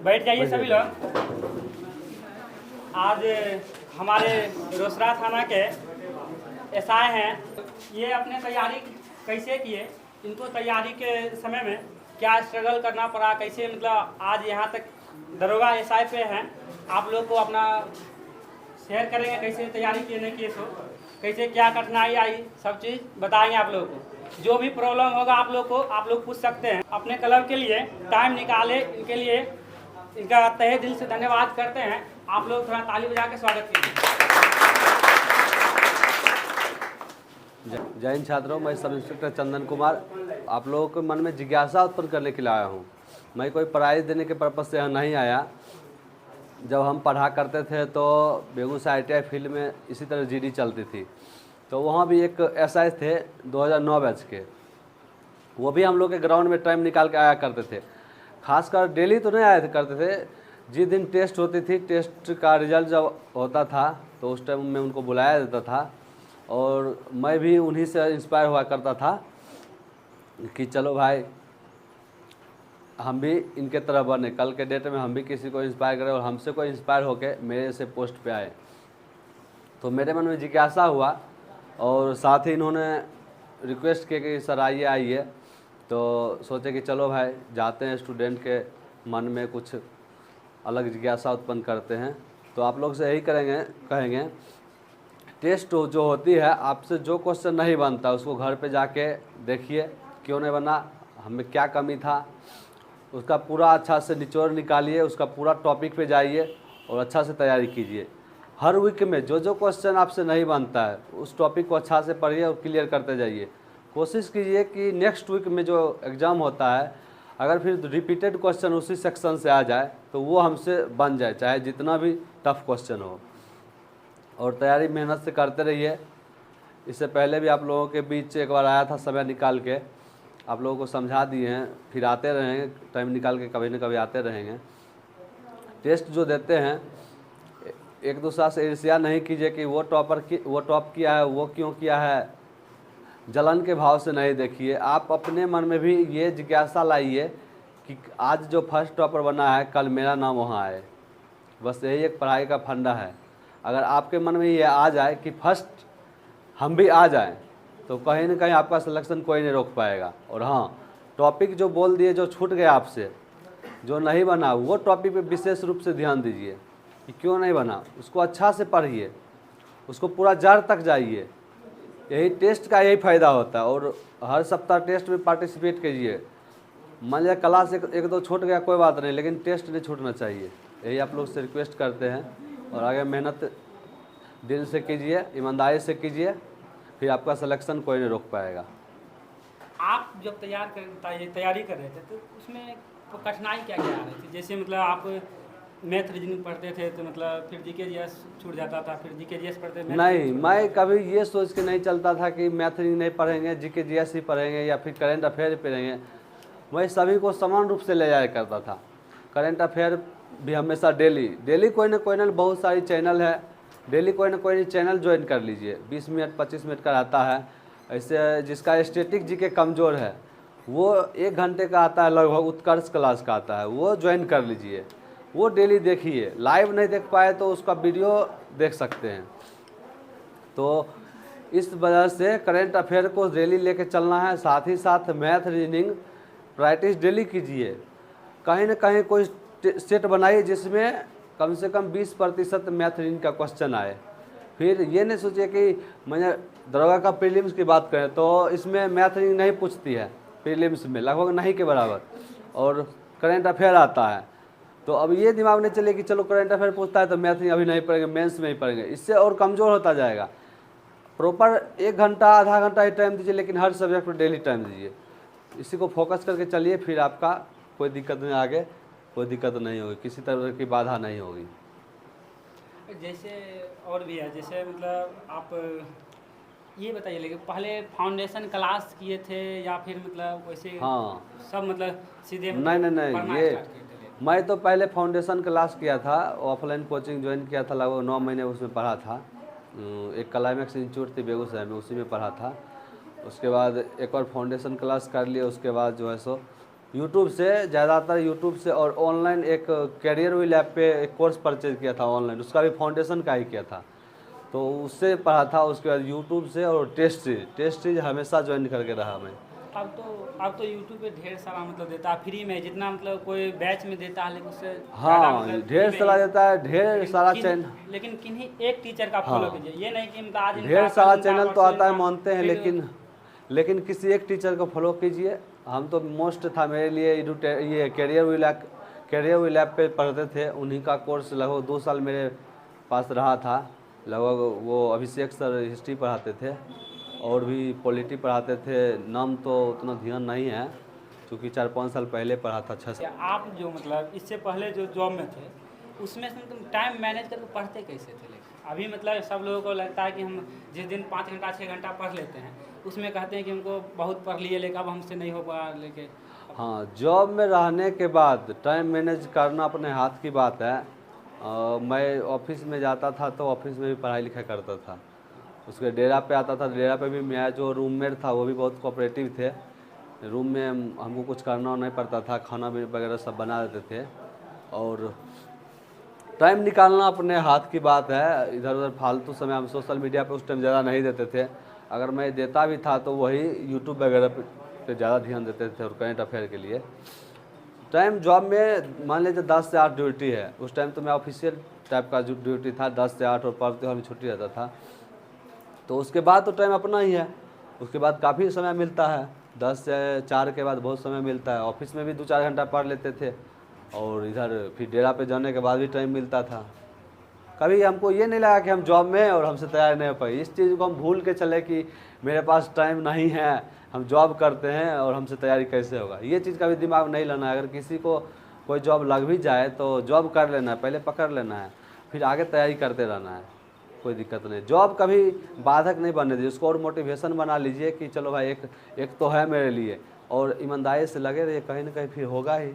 बैठ जाइए सभी लोग। आज हमारे रोसड़ा थाना के एसआई हैं, ये अपने तैयारी कैसे किए, इनको तैयारी के समय में क्या स्ट्रगल करना पड़ा, कैसे मतलब आज यहाँ तक दरोगा एसआई पे हैं। आप लोग को अपना शेयर करेंगे कैसे तैयारी किए नहीं किए, तो कैसे क्या कठिनाई आई, सब चीज़ बताएंगे आप लोगों को। जो भी प्रॉब्लम होगा आप लोग को, आप लोग पूछ सकते हैं। अपने क्लब के लिए टाइम निकाले, इनके लिए इनका तहे दिल से धन्यवाद करते हैं। आप लोग थोड़ा ताली बजा के स्वागत कीजिए। जय हिंद छात्रों, मैं सब इंस्पेक्टर चंदन कुमार आप लोगों के मन में जिज्ञासा उत्पन्न करने के लिए आया हूँ। मैं कोई प्राइज़ देने के पर्पज़ से यहाँ नहीं आया। जब हम पढ़ा करते थे तो बेगूसराय ITI फील्ड में इसी तरह GD चलती थी, तो वहाँ भी एक SI थे 2009 बैच के, वो भी हम लोग के ग्राउंड में टाइम निकाल के आया करते थे। खासकर डेली तो नहीं आया करते थे, जिस दिन टेस्ट होती थी, टेस्ट का रिजल्ट जब होता था तो उस टाइम में उनको बुलाया जाता था, और मैं भी उन्हीं से इंस्पायर हुआ करता था कि चलो भाई हम भी इनके तरह बने, कल के डेट में हम भी किसी को इंस्पायर करें और हमसे कोई इंस्पायर होके मेरे से पोस्ट पे आए। तो मेरे मन में जिज्ञासा हुआ और साथ ही इन्होंने रिक्वेस्ट किया कि सर आइए आइए, तो सोचे कि चलो भाई जाते हैं, स्टूडेंट के मन में कुछ अलग जिज्ञासा उत्पन्न करते हैं। तो आप लोग से यही कहेंगे टेस्ट जो होती है, आपसे जो क्वेश्चन नहीं बनता उसको घर पे जाके देखिए, क्यों नहीं बना, हमें क्या कमी था, उसका पूरा अच्छा से निचोड़ निकालिए, उसका पूरा टॉपिक पे जाइए और अच्छा से तैयारी कीजिए। हर वीक में जो जो क्वेश्चन आपसे नहीं बनता है उस टॉपिक को अच्छा से पढ़िए और क्लियर करते जाइए। कोशिश कीजिए कि नेक्स्ट वीक में जो एग्ज़ाम होता है, अगर फिर रिपीटेड क्वेश्चन उसी सेक्शन से आ जाए तो वो हमसे बन जाए, चाहे जितना भी टफ क्वेश्चन हो। और तैयारी मेहनत से करते रहिए। इससे पहले भी आप लोगों के बीच एक बार आया था, समय निकाल के आप लोगों को समझा दिए हैं, फिर आते रहेंगे, टाइम निकाल के कभी न कभी आते रहेंगे। टेस्ट जो देते हैं, एक दूसरा से ईर्ष्या नहीं कीजिए कि वो टॉप किया है, वो क्यों किया है, जलन के भाव से नहीं देखिए। आप अपने मन में भी ये जिज्ञासा लाइए कि आज जो फर्स्ट टॉपर बना है कल मेरा नाम वहाँ आए। बस यही एक पढ़ाई का फंडा है। अगर आपके मन में ये आ जाए कि फर्स्ट हम भी आ जाएं, तो कहीं ना कहीं आपका सिलेक्शन कोई नहीं रोक पाएगा। और हाँ, टॉपिक जो बोल दिए, जो छूट गया आपसे, जो नहीं बना, वो टॉपिक पे विशेष रूप से ध्यान दीजिए कि क्यों नहीं बना, उसको अच्छा से पढ़िए, उसको पूरा जड़ तक जाइए। यही टेस्ट का यही फ़ायदा होता है। और हर सप्ताह टेस्ट में पार्टिसिपेट कीजिए। मान लिया क्लास एक दो छूट गया कोई बात नहीं, लेकिन टेस्ट नहीं छूटना चाहिए। यही आप लोग से रिक्वेस्ट करते हैं। और आगे मेहनत दिल से कीजिए, ईमानदारी से कीजिए, फिर आपका सिलेक्शन कोई नहीं रोक पाएगा। आप जब तैयारी कर रहे थे तो उसमें कठिनाई क्या क्या आ रही थी? जैसे मतलब आप मैथ रीजनिंग पढ़ते थे तो मतलब फिर GK GS छूट जाता था, फिर GK GS पढ़ते नहीं, मैं कभी ये सोच के नहीं चलता था कि मैथ नहीं पढ़ेंगे, GK GS ही पढ़ेंगे या फिर करेंट अफेयर पढ़ेंगे। मैं सभी को समान रूप से ले जाया करता था। करेंट अफेयर भी हमेशा डेली कोई ना बहुत सारी चैनल है, डेली कोई ना चैनल ज्वाइन कर लीजिए। 20 मिनट 25 मिनट का रहता है। ऐसे जिसका स्टैटिक GK कमज़ोर है वो 1 घंटे का आता है, लगभग उत्कर्ष क्लास का आता है, वो ज्वाइन कर लीजिए। वो डेली देखिए, लाइव नहीं देख पाए तो उसका वीडियो देख सकते हैं। तो इस वजह से करेंट अफेयर को डेली लेके चलना है। साथ ही साथ मैथ रीजनिंग प्रैक्टिस डेली कीजिए। कहीं ना कहीं कोई सेट बनाइए जिसमें कम से कम 20% मैथ रीजनिंग का क्वेश्चन आए। फिर ये नहीं सोचिए कि मैंने दरोगा का प्रीलिम्स की बात करें तो इसमें मैथ रीजनिंग नहीं पूछती है, प्रीलिम्स में लगभग नहीं के बराबर, और करेंट अफेयर आता है। तो अब ये दिमाग नहीं चले कि चलो करेंट अफेयर पूछता है तो मैथ नहीं अभी नहीं पढ़ेंगे, मेंस में ही पढ़ेंगे, इससे और कमज़ोर होता जाएगा। प्रॉपर 1 घंटा आधा घंटा ही टाइम दीजिए, लेकिन हर सब्जेक्ट पर डेली टाइम दीजिए। इसी को फोकस करके चलिए, फिर आपका कोई दिक्कत नहीं, आगे कोई दिक्कत नहीं होगी, किसी तरह की बाधा नहीं होगी। जैसे और भी है, जैसे मतलब आप ये बताइए, लेकिन पहले फाउंडेशन क्लास किए थे या फिर मतलब वैसे? हाँ, सब मतलब सीधे नहीं, ये मैं तो पहले फाउंडेशन क्लास किया था, ऑफलाइन कोचिंग ज्वाइन किया था, लगभग 9 महीने उसमें पढ़ा था। एक क्लाइमेक्स इंस्टीट्यूट थी बेगूसराय में, उसी में पढ़ा था। उसके बाद एक और फाउंडेशन क्लास कर लिया, उसके बाद जो है सो यूट्यूब से, ज़्यादातर यूट्यूब से, और ऑनलाइन एक कैरियर विल ऐप पे एक कोर्स परचेज किया था ऑनलाइन, उसका भी फाउंडेशन का ही किया था, तो उससे पढ़ा था। उसके बाद यूट्यूब से, और टेस्ट सीरीज हमेशा ज्वाइन करके रहा मैं। अब तो यूट्यूब पे ढेर सारा मतलब देता है फ्री में, जितना मतलब कोई बैच में देता है, लेकिन उससे ज़्यादा हाँ, मतलब ढेर फ्री सारा में। देता है, ढेर सारा चैनल, लेकिन किन्हीं एक टीचर का हाँ, फॉलो कीजिए, ये नहीं कि मतलब आज इनका, ढेर कल सारा इनका, चैनल तो परसों आता है, इनका, मानते हैं, फिर लेकिन किसी एक टीचर को फॉलो कीजिए। हम तो मोस्ट था मेरे लिए ये कैरियर विल ऐप पे पढ़ते थे, उन्हीं का कोर्स लगभग 2 साल मेरे पास रहा था लगभग। वो अभिषेक सर हिस्ट्री पढ़ाते थे, और भी पॉलिटी पढ़ाते थे, नाम तो उतना ध्यान नहीं है क्योंकि 4-5 साल पहले पढ़ा था, 6 साल। आप जो मतलब इससे पहले जो जॉब में थे, उसमें से तुम टाइम मैनेज करके पढ़ते कैसे थे? लेकिन अभी मतलब सब लोगों को लगता है कि हम जिस दिन 5 घंटा 6 घंटा पढ़ लेते हैं, उसमें कहते हैं कि हमको बहुत पढ़ लिए, लेकिन अब हमसे नहीं हो पा लेके। हाँ, जॉब में रहने के बाद टाइम मैनेज करना अपने हाथ की बात है। मैं ऑफिस में जाता था तो ऑफिस में भी पढ़ाई लिखाई करता था, उसके डेरा पे आता था, डेरा पे भी मेरा जो रूममेट था वो भी बहुत कोऑपरेटिव थे। रूम में हमको कुछ करना नहीं पड़ता था, खाना भी वगैरह सब बना देते थे, और टाइम निकालना अपने हाथ की बात है। इधर उधर फालतू समय हम सोशल मीडिया पे उस टाइम ज़्यादा नहीं देते थे, अगर मैं देता भी था तो वही यूट्यूब वगैरह पे ज़्यादा ध्यान देते थे, और करंट अफेयर के लिए। टाइम जॉब में मान लीजिए 10 से 8 ड्यूटी है, उस टाइम तो मैं ऑफिशियल टाइप का जो ड्यूटी था 10 से 8, और पर्व त्योहार में छुट्टी रहता था, तो उसके बाद तो टाइम अपना ही है। उसके बाद काफ़ी समय मिलता है, 10 से 4 के बाद बहुत समय मिलता है। ऑफिस में भी 2-4 घंटा पढ़ लेते थे, और इधर फिर डेरा पे जाने के बाद भी टाइम मिलता था। कभी हमको ये नहीं लगा कि हम जॉब में हैं और हमसे तैयारी नहीं हो पाई। इस चीज़ को हम भूल के चले कि मेरे पास टाइम नहीं है, हम जॉब करते हैं और हमसे तैयारी कैसे होगा। ये चीज़ का भी दिमाग नहीं लाना है। अगर किसी को कोई जॉब लग भी जाए तो जॉब कर लेना है, पहले पकड़ लेना है, फिर आगे तैयारी करते रहना है, कोई दिक्कत नहीं। जॉब कभी बाधक नहीं बनने दीजिए, उसको और मोटिवेशन बना लीजिए कि चलो भाई एक तो है मेरे लिए, और ईमानदारी से लगे रहिए, कहीं ना कहीं फिर होगा ही।